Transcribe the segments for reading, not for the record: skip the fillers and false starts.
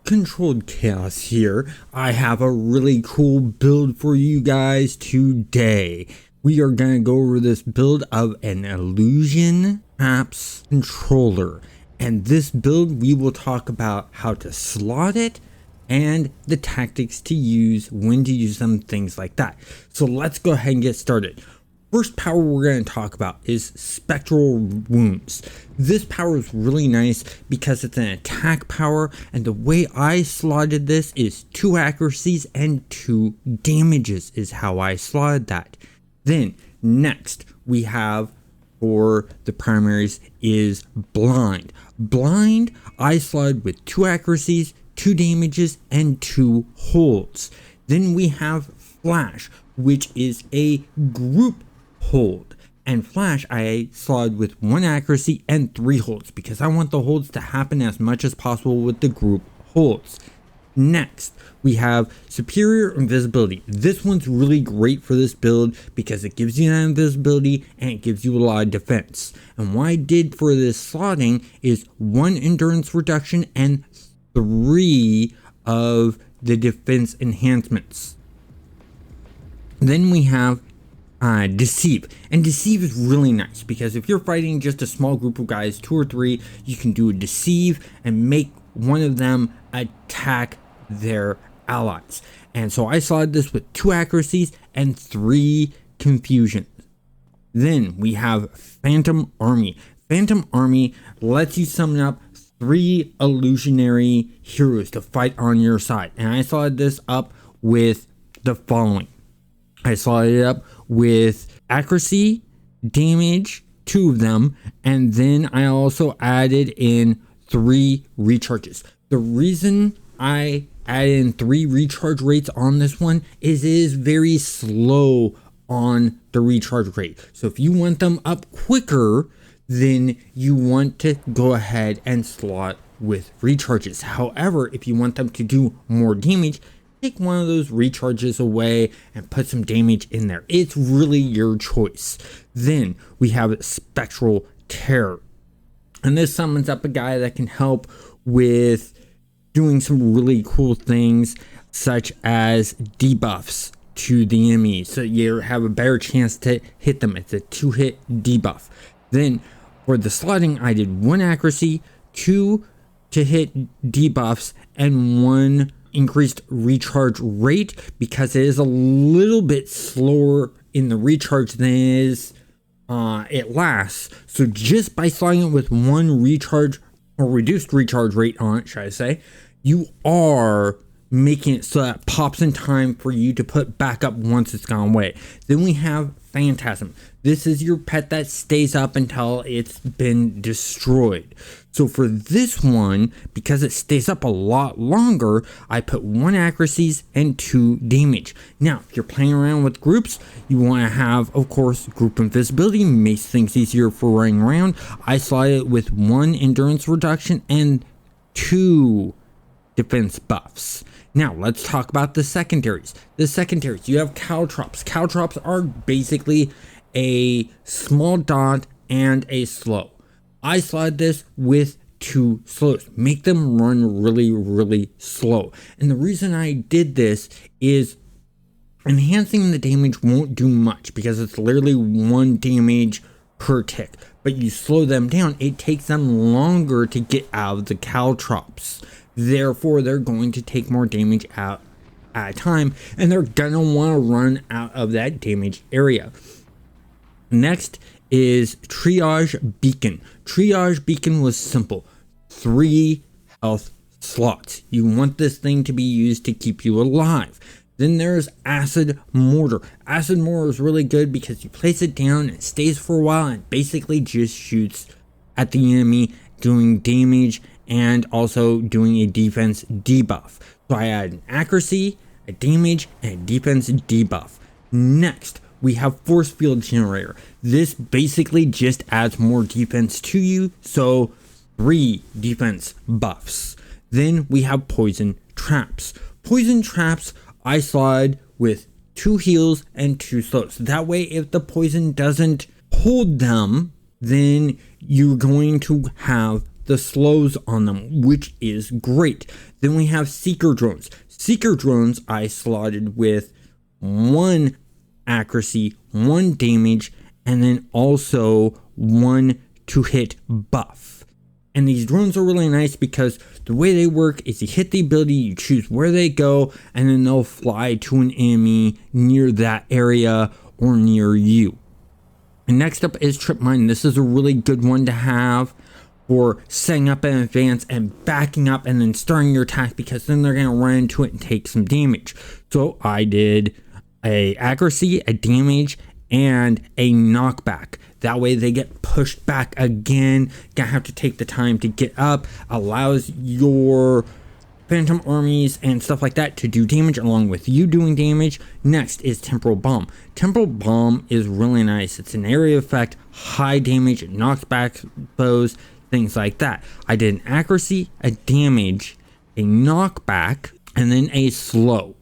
Controlled Chaos here. I have a really cool build for you guys today. We are going to go over this build of an Illusion Apps controller. And this build, we will talk about how to slot it and the tactics to use, when to use them, things like that. So let's go ahead and get started. First power we're going to talk about is Spectral Wounds. This power is really nice because it's an attack power, and the way I slotted this is 2 accuracies and 2 damages is how I slotted that. Then next we have for the primaries is Blind. Blind I slotted with 2 accuracies, 2 damages, and 2 holds. Then we have Flash, which is a group hold, and Flash I slotted with 1 accuracy and 3 holds because I want the holds to happen as much as possible with the group holds. Next we have Superior Invisibility. This one's really great for this build because it gives you that invisibility and it gives you a lot of defense. And what I did for this slotting is 1 endurance reduction and 3 of the defense enhancements. Then we have Deceive, and Deceive is really nice because if you're fighting just a small group of guys, 2 or 3, you can do a Deceive and make one of them attack their allies. And so I slotted this with 2 accuracies and 3 confusions. Then we have Phantom Army. Phantom Army lets you summon up 3 illusionary heroes to fight on your side, and I slotted this up with the following. I slotted it up with accuracy, damage, 2 of them, and then I also added in 3 recharges. The reason I added in 3 recharge rates on this one is it is very slow on the recharge rate. So if you want them up quicker, then you want to go ahead and slot with recharges. However, if you want them to do more damage, take one of those recharges away and put some damage in there. It's really your choice. Then we have Spectral Terror, and this summons up a guy that can help with doing some really cool things such as debuffs to the enemy, so you have a better chance to hit them. It's a 2-hit debuff. Then for the slotting, I did 1 accuracy, 2 to hit debuffs, and 1 increased recharge rate because it is a little bit slower in the recharge than it lasts. So just by slotting it with 1 recharge or reduced recharge rate on it, should I say, you are making it so that it pops in time for you to put back up once it's gone away. Then we have Phantasm. This is your pet that stays up until it's been destroyed. So for this one, because it stays up a lot longer, I put 1 accuracies and 2 damage. Now, if you're playing around with groups, you want to have, of course, group invisibility, makes things easier for running around. I slotted it with 1 endurance reduction and 2 defense buffs. Now let's talk about the secondaries. The secondaries, you have Caltrops. Caltrops are basically a small dot and a slow. I slotted this with 2 slows. Make them run really, really slow. And the reason I did this is enhancing the damage won't do much because it's literally 1 damage per tick. But you slow them down, it takes them longer to get out of the Caltrops. Therefore, they're going to take more damage out at a time, and they're gonna want to run out of that damage area. Next is Triage Beacon. Triage Beacon was simple. 3 health slots. You want this thing to be used to keep you alive. Then there's Acid Mortar. Acid Mortar is really good because you place it down, it stays for a while, and basically just shoots at the enemy, doing damage and also doing a defense debuff. So I add an accuracy, a damage, and a defense debuff. Next, we have Force Field Generator. This basically just adds more defense to you, so 3 defense buffs. Then we have Poison Traps. Poison Traps I slotted with 2 heals and 2 slows. That way, if the poison doesn't hold them, then you're going to have the slows on them, which is great. Then we have seeker drones. Seeker drones I slotted with 1 accuracy, 1 damage, and then also 1 to hit buff. And these drones are really nice because the way they work is you hit the ability, you choose where they go, and then they'll fly to an enemy near that area or near you. And next up is Trip Mine. This is a really good one to have for setting up in advance and backing up and then starting your attack, because then they're going to run into it and take some damage. So I did a accuracy, a damage, and a knockback. That way they get pushed back again. Gonna have to take the time to get up. Allows your phantom armies and stuff like that to do damage along with you doing damage. Next is Temporal Bomb. Temporal Bomb is really nice. It's an area effect, high damage, it knocks back foes, things like that. I did an accuracy, a damage, a knockback, and then a slow.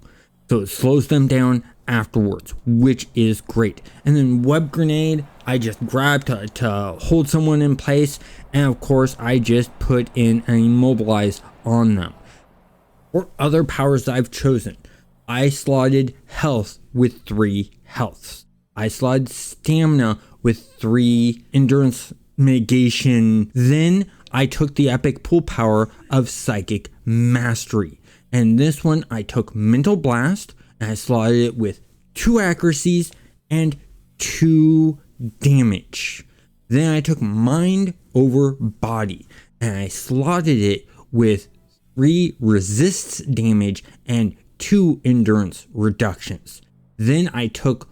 So it slows them down afterwards, which is great. And then Web Grenade, I just grabbed to hold someone in place, and of course I just put in an Immobilize on them. For other powers that I've chosen, I slotted health with 3 healths. I slotted stamina with 3 endurance mitigation. Then I took the epic pull power of Psychic Mastery. And this one I took Mental Blast, and I slotted it with 2 accuracies and 2 damage. Then I took Mind over Body, and I slotted it with 3 resists damage and 2 endurance reductions. Then I took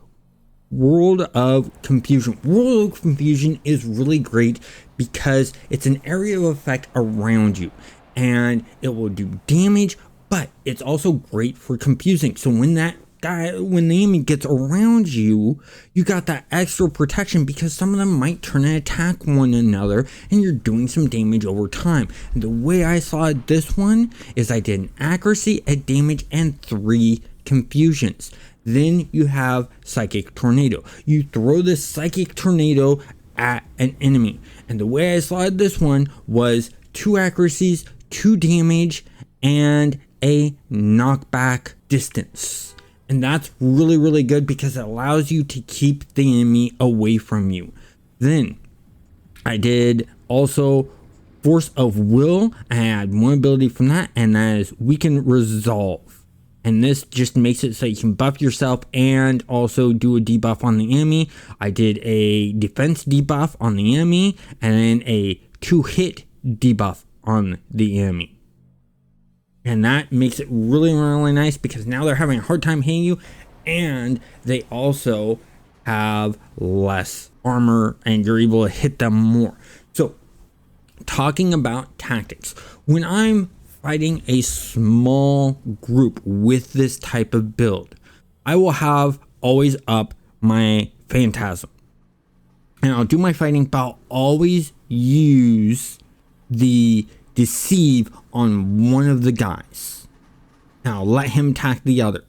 World of Confusion. World of Confusion is really great because it's an area of effect around you, and it will do damage, but it's also great for confusing. So when the enemy gets around you, you got that extra protection because some of them might turn and attack one another, and you're doing some damage over time. And the way I saw it, this one is I did an accuracy, a damage, and 3 confusions. Then you have Psychic Tornado. You throw this Psychic Tornado at an enemy, and the way I slotted this one was 2 accuracies, 2 damage, and a knockback distance. And that's really, really good because it allows you to keep the enemy away from you. Then I did also Force of Will. I had 1 ability from that, and that is Weaken Resolve. And this just makes it so you can buff yourself and also do a debuff on the enemy. I did a defense debuff on the enemy and then a 2-hit debuff on the enemy. And that makes it really, really nice because now they're having a hard time hitting you, and they also have less armor and you're able to hit them more. So talking about tactics, when I'm fighting a small group with this type of build, I will have always up my Phantasm. And I'll do my fighting, but I'll always use the Deceive on one of the guys. Now I'll let him attack the other.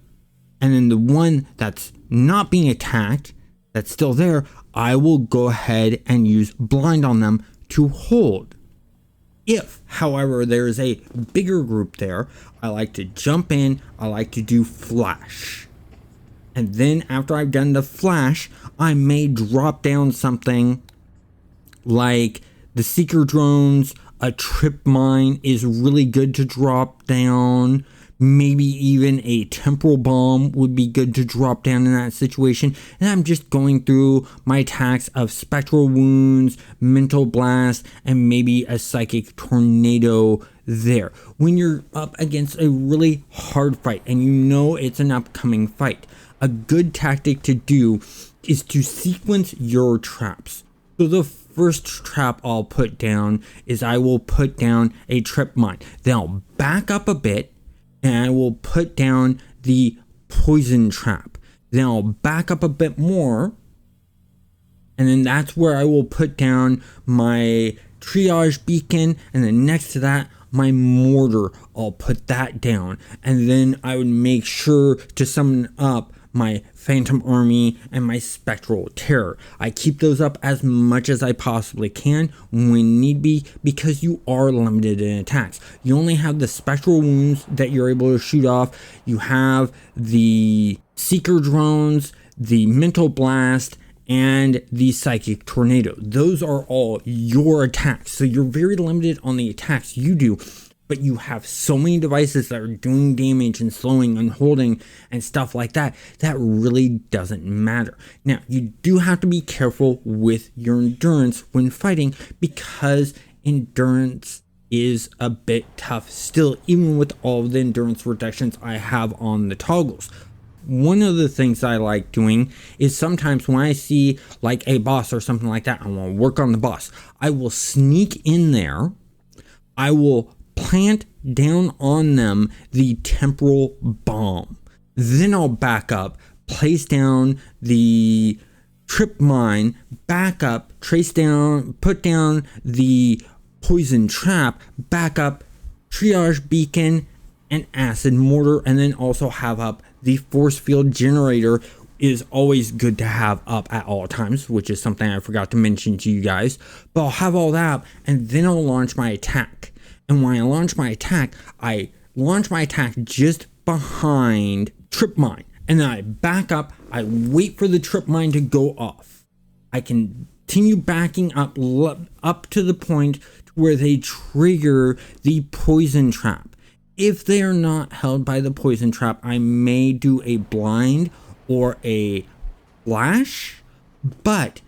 And then the one that's not being attacked, that's still there, I will go ahead and use Blind on them to hold. If, however, there is a bigger group there, I like to jump in, I like to do Flash. And then after I've done the Flash, I may drop down something like the Seeker Drones. A Trip Mine is really good to drop down. Maybe even a Temporal Bomb would be good to drop down in that situation. And I'm just going through my attacks of Spectral Wounds, Mental Blast, and maybe a Psychic Tornado there. When you're up against a really hard fight and you know it's an upcoming fight, a good tactic to do is to sequence your traps. So the first trap I'll put down is I will put down a Trip Mine. Then I'll back up a bit and I will put down the Poison Trap. Then I'll back up a bit more, and then that's where I will put down my Triage Beacon, and then next to that, my Mortar. I'll put that down, and then I would make sure to summon up my Phantom Army and my Spectral Terror. I keep those up as much as I possibly can when need be, because you are limited in attacks. You only have the spectral wounds that you're able to shoot off. You have the Seeker drones, the Mental Blast, and the Psychic Tornado. Those are all your attacks, so you're very limited on the attacks you do, but you have so many devices that are doing damage and slowing and holding and stuff like that, that really doesn't matter. Now, you do have to be careful with your endurance when fighting, because endurance is a bit tough still, even with all the endurance reductions I have on the toggles. One of the things I like doing is sometimes when I see like a boss or something like that, I want to work on the boss, I will sneak in there, I will plant down on them the temporal bomb, then I'll back up, place down the trip mine, back up, trace down, put down the poison trap, back up, triage beacon, and acid mortar, and then also have up the force field generator. Is always good to have up at all times, which is something I forgot to mention to you guys. But I'll have all that up, and then I'll launch my attack. And when I launch my attack just behind trip mine, and then I back up, I wait for the trip mine to go off. I continue backing up to the point where they trigger the poison trap. If they are not held by the poison trap, I may do a blind or a flash, but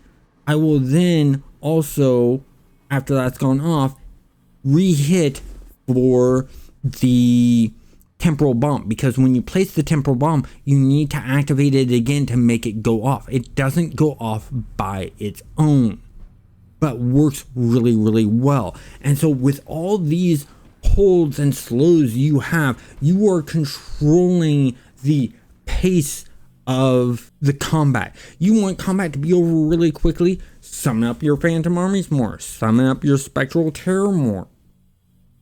I will then also, after that's gone off, re-hit for the temporal bomb, because when you place the temporal bomb, you need to activate it again to make it go off. It doesn't go off by its own, but works really, really well. And so with all these holds and slows you have, you are controlling the pace of the combat. You want combat to be over really quickly, summon up your Phantom Armies more, summon up your Spectral Terror more,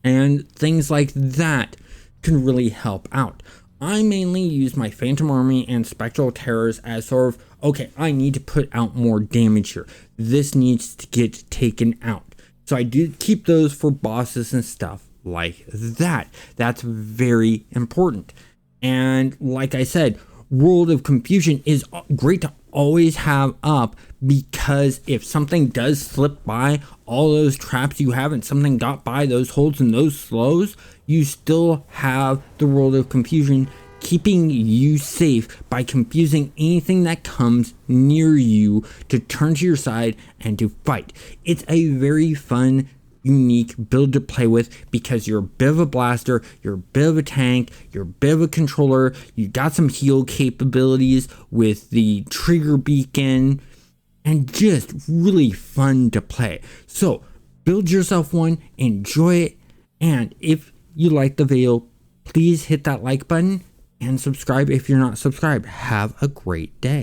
and things like that can really help out. I mainly use my Phantom Army and Spectral Terrors as sort of, okay, I need to put out more damage here. This needs to get taken out. So I do keep those for bosses and stuff like that. That's very important. And like I said, World of Confusion is great to always have up, because if something does slip by all those traps you have and something got by those holds and those slows, you still have the World of Confusion keeping you safe by confusing anything that comes near you to turn to your side and to fight. It's a very fun, unique build to play with, because you're a bit of a blaster, you're a bit of a tank, you're a bit of a controller, you got some heal capabilities with the trigger beacon, and just really fun to play. So build yourself one, enjoy it, and if you like the video, please hit that like button and subscribe if you're not subscribed. Have a great day.